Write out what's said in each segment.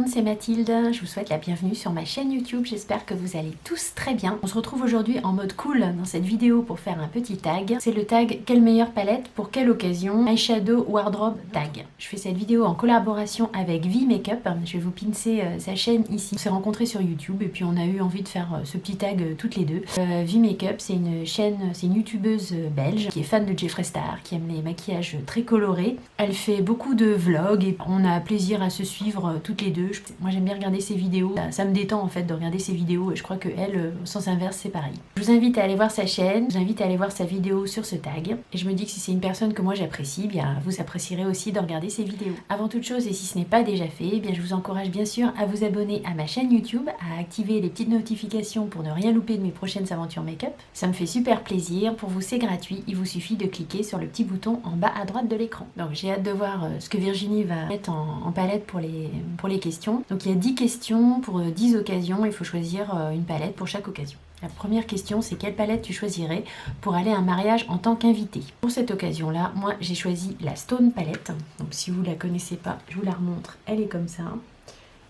monde, c'est Mathilde, je vous souhaite la bienvenue sur ma chaîne YouTube, j'espère que vous allez tous très bien. On se retrouve aujourd'hui en mode cool dans cette vidéo pour faire un petit tag. C'est le tag quelle meilleure palette pour quelle occasion, eyeshadow wardrobe tag. Je fais cette vidéo en collaboration avec V Makeup, je vais vous pincer sa chaîne ici. On s'est rencontrés sur YouTube et puis on a eu envie de faire ce petit tag toutes les deux. V Makeup, c'est une chaîne, c'est une youtubeuse belge qui est fan de Jeffree Star, qui aime les maquillages très colorés. Elle fait beaucoup de vlogs et on a plaisir à se suivre toutes les deux. Moi j'aime bien regarder ses vidéos, ça me détend en fait de regarder ses vidéos et je crois que elle, au sens inverse, c'est pareil. Je vous invite à aller voir sa chaîne, je vous invite à aller voir sa vidéo sur ce tag et je me dis que si c'est une personne que moi j'apprécie, bien vous apprécierez aussi de regarder ses vidéos. Avant toute chose, et si ce n'est pas déjà fait, bien je vous encourage bien sûr à vous abonner à ma chaîne YouTube, à activer les petites notifications pour ne rien louper de mes prochaines aventures make-up. Ça me fait super plaisir, pour vous c'est gratuit, il vous suffit de cliquer sur le petit bouton en bas à droite de l'écran. Donc j'ai hâte de voir ce que Virginie va mettre en palette pour les questions. Donc il y a 10 questions pour 10 occasions, il faut choisir une palette pour chaque occasion. La première question, c'est quelle palette tu choisirais pour aller à un mariage en tant qu'invité. Pour cette occasion-là, moi j'ai choisi la Stone Palette. Donc si vous la connaissez pas, je vous la remontre. Elle est comme ça.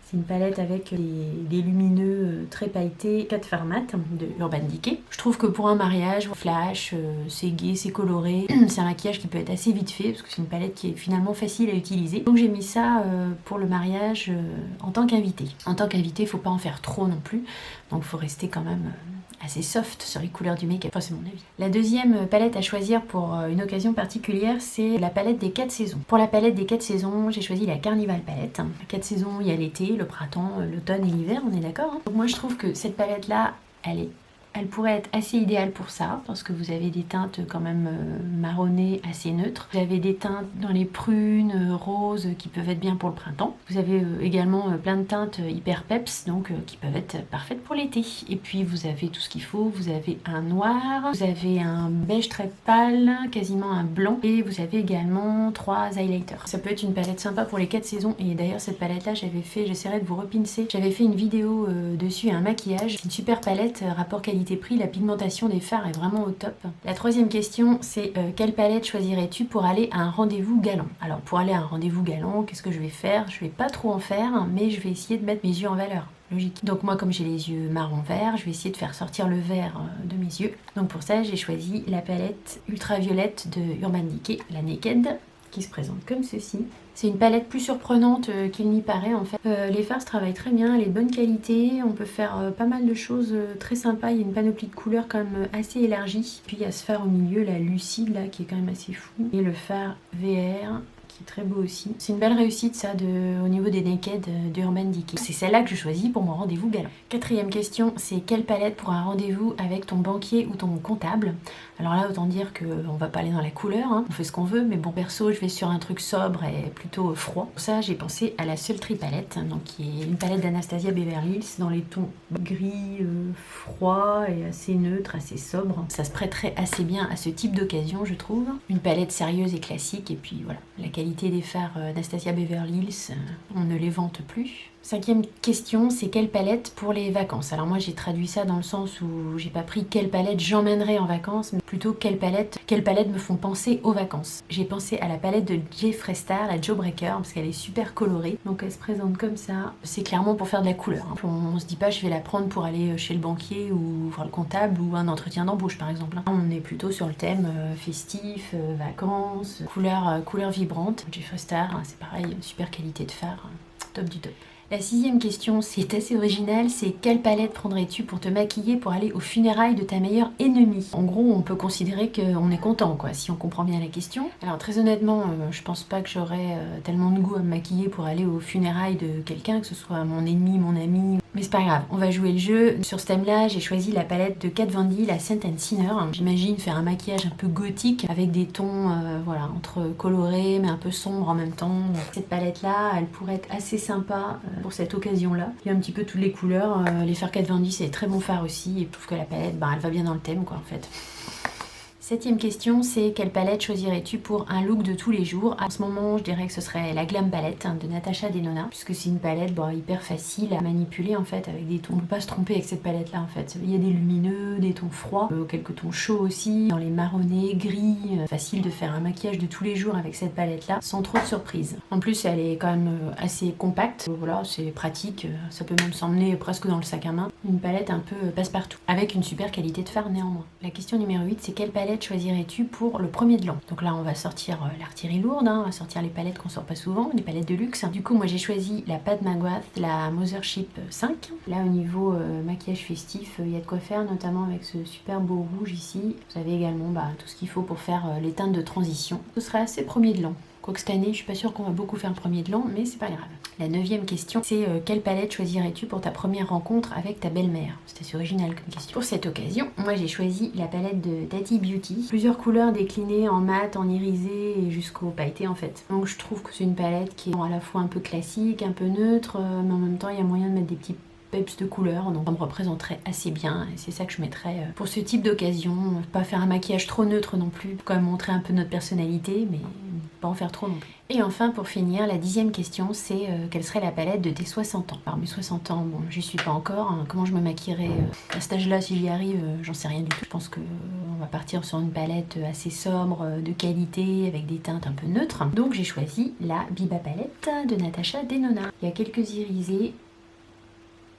C'est une palette avec des lumineux très pailletés, 4 fards mat de Urban Decay. Je trouve que pour un mariage, flash, c'est gai, c'est coloré. C'est un maquillage qui peut être assez vite fait parce que c'est une palette qui est finalement facile à utiliser. Donc j'ai mis ça pour le mariage en tant qu'invité. En tant qu'invité, il ne faut pas en faire trop non plus. Donc il faut rester quand même assez soft sur les couleurs du make-up, enfin c'est mon avis. La deuxième palette à choisir pour une occasion particulière, c'est la palette des 4 saisons. Pour la palette des 4 saisons, j'ai choisi la Carnival palette. La 4 saisons, il y a l'été, le printemps, l'automne et l'hiver, on est d'accord, hein. Donc moi je trouve que cette palette-là, elle pourrait être assez idéale pour ça, parce que vous avez des teintes quand même marronnées assez neutres. Vous avez des teintes dans les prunes, roses, qui peuvent être bien pour le printemps. Vous avez également plein de teintes hyper peps, donc qui peuvent être parfaites pour l'été. Et puis vous avez tout ce qu'il faut, vous avez un noir, vous avez un beige très pâle, quasiment un blanc, et vous avez également 3 highlighters. Ça peut être une palette sympa pour les 4 saisons, et d'ailleurs cette palette-là, j'essaierai de vous repincer. J'avais fait une vidéo dessus, un maquillage, une super palette, rapport qualité-prix, la pigmentation des fards est vraiment au top. La troisième question, c'est quelle palette choisirais-tu pour aller à un rendez-vous galant? Alors pour aller à un rendez-vous galant, qu'est-ce que je vais faire? Je vais pas trop en faire, mais je vais essayer de mettre mes yeux en valeur. Logique. Donc moi, comme j'ai les yeux marron-vert, je vais essayer de faire sortir le vert de mes yeux. Donc pour ça, j'ai choisi la palette ultraviolette de Urban Decay, la Naked, qui se présente comme ceci. C'est une palette plus surprenante qu'il n'y paraît en fait. Les fards se travaillent très bien, elle est de bonne qualité, on peut faire pas mal de choses très sympas, il y a une panoplie de couleurs quand même assez élargie. Puis il y a ce fard au milieu, la lucide là, qui est quand même assez fou. Et le fard VR, qui est très beau aussi. C'est une belle réussite ça au niveau des Naked d'Urban Decay. C'est celle-là que je choisis pour mon rendez-vous galant. Quatrième question, c'est quelle palette pour un rendez-vous avec ton banquier ou ton comptable? Alors là, autant dire qu'on va pas aller dans la couleur, hein. On fait ce qu'on veut, mais bon, perso, je vais sur un truc sobre et plutôt froid. Pour ça, j'ai pensé à la Sultry palette, donc qui est une palette d'Anastasia Beverly Hills dans les tons gris, froid et assez neutre, assez sobre. Ça se prêterait assez bien à ce type d'occasion, je trouve. Une palette sérieuse et classique, et puis voilà, la qualité des fards Anastasia Beverly Hills, on ne les vante plus. Cinquième question, c'est quelle palette pour les vacances? Alors moi j'ai traduit ça dans le sens où j'ai pas pris quelle palette j'emmènerai en vacances, mais plutôt quelle palette me font penser aux vacances. J'ai pensé à la palette de Jeffree Star, la Jawbreaker, parce qu'elle est super colorée. Donc elle se présente comme ça. C'est clairement pour faire de la couleur, hein. On se dit pas je vais la prendre pour aller chez le banquier ou voir le comptable ou un entretien d'embauche par exemple. On est plutôt sur le thème festif, vacances, couleurs vibrantes. Jeffree Star, hein, c'est pareil, super qualité de fard, top du top. La sixième question, c'est assez original, c'est quelle palette prendrais-tu pour te maquiller pour aller aux funérailles de ta meilleure ennemie? En gros, on peut considérer qu'on est content, quoi, si on comprend bien la question. Alors très honnêtement, je pense pas que j'aurais tellement de goût à me maquiller pour aller aux funérailles de quelqu'un, que ce soit mon ennemi, mon ami. Mais c'est pas grave, on va jouer le jeu. Sur ce thème-là, j'ai choisi la palette de Kat Von D, la Scent & Sinner. J'imagine faire un maquillage un peu gothique avec des tons voilà, entre colorés mais un peu sombres en même temps. Cette palette-là, elle pourrait être assez sympa pour cette occasion-là. Il y a un petit peu toutes les couleurs. Les fards Kat Von D, c'est très bon fard aussi. Et je trouve que la palette, elle va bien dans le thème, quoi, en fait. 7e question, c'est quelle palette choisirais-tu pour un look de tous les jours? En ce moment, je dirais que ce serait la Glam Palette de Natasha Denona, puisque c'est une palette hyper facile à manipuler en fait, avec des tons. On ne peut pas se tromper avec cette palette là en fait. Il y a des lumineux, des tons froids, quelques tons chauds aussi, dans les marronnés, gris. Facile de faire un maquillage de tous les jours avec cette palette là, sans trop de surprises. En plus, elle est quand même assez compacte, voilà, c'est pratique, ça peut même s'emmener presque dans le sac à main. Une palette un peu passe-partout, avec une super qualité de fard néanmoins. La question numéro 8, c'est quelle palette choisirais-tu pour le premier de l'an? Donc là, on va sortir l'artillerie lourde, on va sortir les palettes qu'on sort pas souvent, les palettes de luxe. Du coup, moi j'ai choisi la Pat McGrath, la Mothership 5. Là, au niveau maquillage festif, il y a de quoi faire, notamment avec ce super beau rouge ici. Vous avez également tout ce qu'il faut pour faire les teintes de transition. Ce serait assez premier de l'an. Quoique cette année, je suis pas sûre qu'on va beaucoup faire le premier de l'an, mais c'est pas grave. La 9e question, c'est quelle palette choisirais-tu pour ta première rencontre avec ta belle-mère? C'est assez original comme question. Pour cette occasion, moi j'ai choisi la palette de Tati Beauty. Plusieurs couleurs déclinées en mat, en irisé et jusqu'au pailleté en fait. Donc je trouve que c'est une palette qui est à la fois un peu classique, un peu neutre, mais en même temps il y a moyen de mettre des petits peps de couleurs, donc ça me représenterait assez bien et c'est ça que je mettrais pour ce type d'occasion. Pas faire un maquillage trop neutre non plus, quand même montrer un peu notre personnalité, mais pas en faire trop non plus. Et enfin, pour finir, la 10e question, c'est quelle serait la palette de tes 60 ans? Alors mes 60 ans, bon, j'y suis pas encore, hein. Comment je me maquillerai à cet âge-là si j'y arrive, j'en sais rien du tout. Je pense que on va partir sur une palette assez sobre, de qualité, avec des teintes un peu neutres. Donc j'ai choisi la Biba Palette de Natasha Denona. Il y a quelques irisés,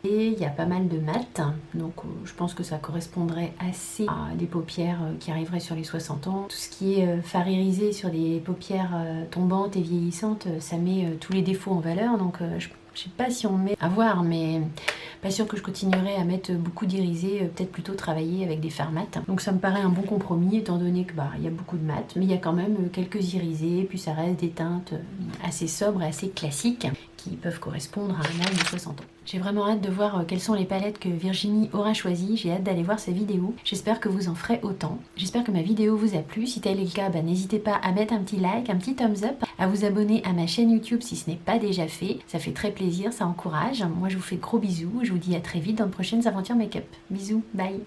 et il y a pas mal de mat, donc je pense que ça correspondrait assez à des paupières qui arriveraient sur les 60 ans. Tout ce qui est fard irisé sur des paupières tombantes et vieillissantes, ça met tous les défauts en valeur, donc je sais pas si on met à voir, mais pas sûr que je continuerai à mettre beaucoup d'irisé, peut-être plutôt travailler avec des fards mat. Donc ça me paraît un bon compromis, étant donné que il y a beaucoup de mat, mais il y a quand même quelques irisés, puis ça reste des teintes assez sobres et assez classiques, qui peuvent correspondre à un âge de 60 ans. J'ai vraiment hâte de voir quelles sont les palettes que Virginie aura choisies. J'ai hâte d'aller voir sa vidéo. J'espère que vous en ferez autant. J'espère que ma vidéo vous a plu. Si tel est le cas, n'hésitez pas à mettre un petit like, un petit thumbs up, à vous abonner à ma chaîne YouTube si ce n'est pas déjà fait. Ça fait très plaisir, ça encourage. Moi, je vous fais de gros bisous. Je vous dis à très vite dans de prochaines aventures make-up. Bisous, bye.